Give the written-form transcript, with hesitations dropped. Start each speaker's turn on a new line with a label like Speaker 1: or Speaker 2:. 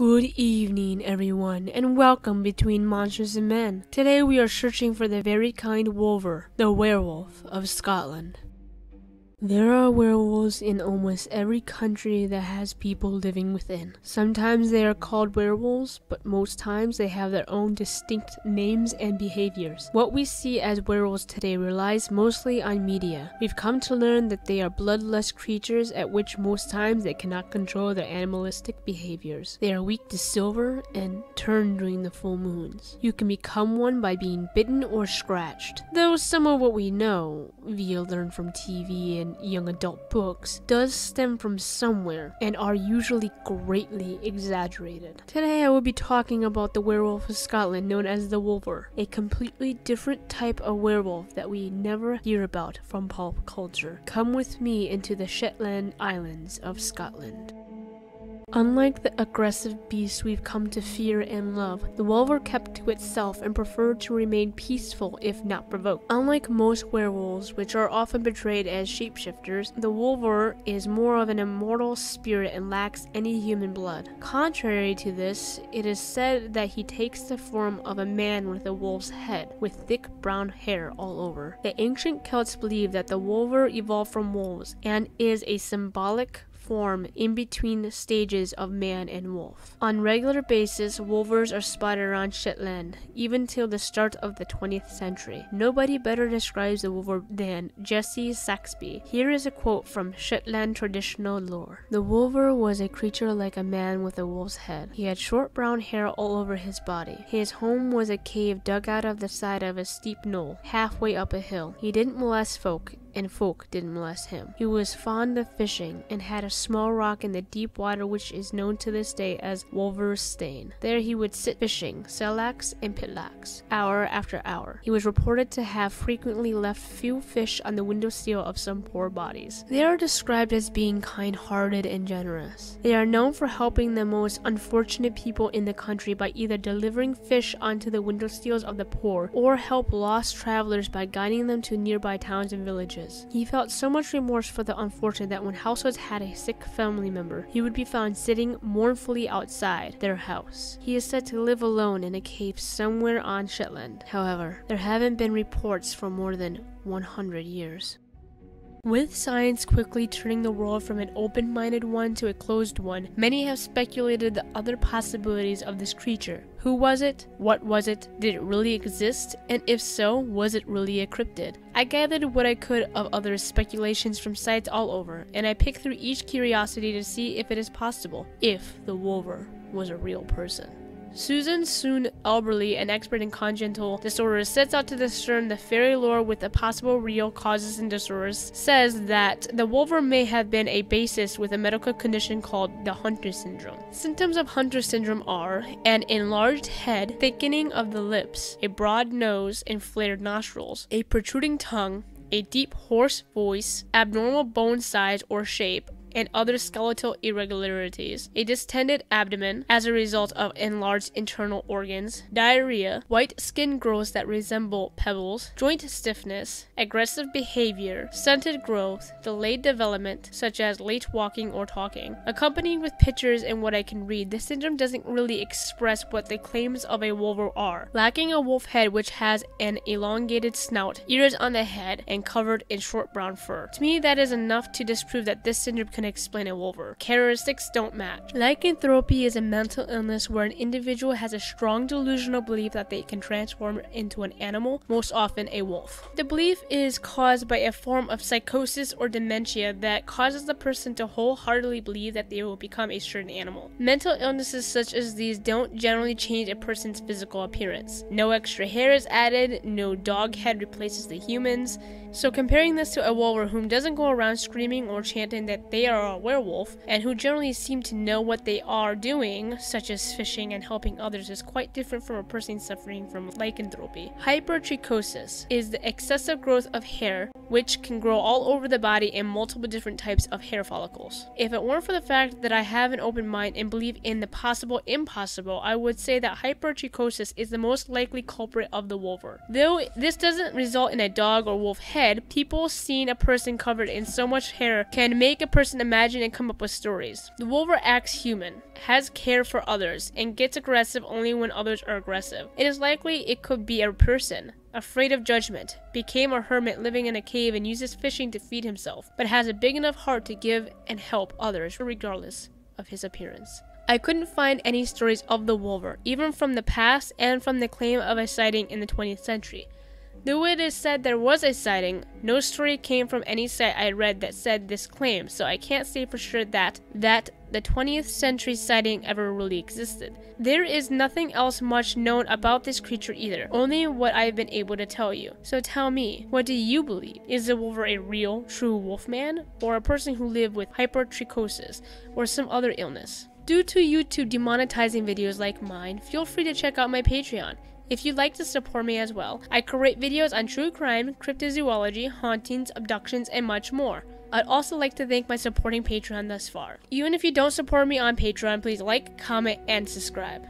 Speaker 1: Good evening, everyone, and welcome between Monsters and Men. Today we are searching for the very kind Wulver, the werewolf of Scotland. There are werewolves in almost every country that has people living within. Sometimes they are called werewolves, but most times they have their own distinct names and behaviors. What we see as werewolves today relies mostly on media. We've come to learn that they are bloodlust creatures at which most times they cannot control their animalistic behaviors. They are weak to silver and turn during the full moons. You can become one by being bitten or scratched. Though some of what we know, via learn from TV and young adult books, does stem from somewhere and are usually greatly exaggerated. Today I will be talking about the werewolf of Scotland known as the Wulver, a completely different type of werewolf that we never hear about from pulp culture. Come with me into the Shetland Islands of Scotland. Unlike the aggressive beasts we've come to fear and love, the Wulver kept to itself and preferred to remain peaceful if not provoked. Unlike most werewolves, which are often portrayed as shapeshifters, the Wulver is more of an immortal spirit and lacks any human blood. Contrary to this, it is said that he takes the form of a man with a wolf's head, with thick brown hair all over. The ancient Celts believed that the Wulver evolved from wolves and is a symbolic form in between the stages of man and wolf. On regular basis, Wulvers are spotted around Shetland, even till the start of the 20th century. Nobody better describes the Wulver than Jesse Saxby. Here is a quote from Shetland traditional lore. The Wulver was a creature like a man with a wolf's head. He had short brown hair all over his body. His home was a cave dug out of the side of a steep knoll, halfway up a hill. He didn't molest folk, and folk didn't molest him. He was fond of fishing and had a small rock in the deep water which is known to this day as Wulver's Stane. There he would sit fishing, sellax and pitlax, hour after hour. He was reported to have frequently left few fish on the windowsill of some poor bodies. They are described as being kind-hearted and generous. They are known for helping the most unfortunate people in the country by either delivering fish onto the windowsills of the poor or help lost travelers by guiding them to nearby towns and villages. He felt so much remorse for the unfortunate that when households had a sick family member, he would be found sitting mournfully outside their house. He is said to live alone in a cave somewhere on Shetland. However, there haven't been reports for more than 100 years. With science quickly turning the world from an open-minded one to a closed one, many have speculated the other possibilities of this creature. Who was it? What was it? Did it really exist? And if so, was it really a cryptid? I gathered what I could of other speculations from sites all over, and I picked through each curiosity to see if it is possible, if the Wulver was a real person. Susan Soon Alberly, an expert in congenital disorders, sets out to discern the fairy lore with the possible real causes and disorders, says that the Wulver may have been a basis with a medical condition called the Hunter syndrome. Symptoms of Hunter syndrome are an enlarged head, thickening of the lips, a broad nose and flared nostrils, a protruding tongue, a deep hoarse voice, abnormal bone size or shape, and other skeletal irregularities, a distended abdomen as a result of enlarged internal organs, diarrhea, white skin growths that resemble pebbles, joint stiffness, aggressive behavior, stunted growth, delayed development, such as late walking or talking. Accompanied with pictures and what I can read, this syndrome doesn't really express what the claims of a Wulver are. Lacking a wolf head which has an elongated snout, ears on the head, and covered in short brown fur. To me, that is enough to disprove that this syndrome can explain a Wulver. Characteristics don't match. Lycanthropia is a mental illness where an individual has a strong delusional belief that they can transform into an animal, most often a wolf. The belief is caused by a form of psychosis or dementia that causes the person to wholeheartedly believe that they will become a certain animal. Mental illnesses such as these don't generally change a person's physical appearance. No extra hair is added, no dog head replaces the humans. So comparing this to a Wulver whom doesn't go around screaming or chanting that they are a werewolf, and who generally seem to know what they are doing, such as fishing and helping others, is quite different from a person suffering from lycanthropy. Hypertrichosis is the excessive growth of hair, which can grow all over the body in multiple different types of hair follicles. If it weren't for the fact that I have an open mind and believe in the possible impossible, I would say that hypertrichosis is the most likely culprit of the Wulver. Though this doesn't result in a dog or wolf head, people seeing a person covered in so much hair can make a person person imagine and come up with stories. The Wulver acts human, has care for others, and gets aggressive only when others are aggressive. It is likely it could be a person, afraid of judgment, became a hermit living in a cave and uses fishing to feed himself, but has a big enough heart to give and help others regardless of his appearance. I couldn't find any stories of the Wulver, even from the past and from the claim of a sighting in the 20th century. Though it is said there was a sighting, no story came from any site I read that said this claim, so I can't say for sure that the 20th century sighting ever really existed. There is nothing else much known about this creature either, only what I've been able to tell you. So tell me, what do you believe? Is the Wulver a real, true wolfman, or a person who lived with hypertrichosis, or some other illness? Due to YouTube demonetizing videos like mine, feel free to check out my Patreon. If you'd like to support me as well, I create videos on true crime, cryptozoology, hauntings, abductions, and much more. I'd also like to thank my supporting Patreon thus far. Even if you don't support me on Patreon, please like, comment, and subscribe.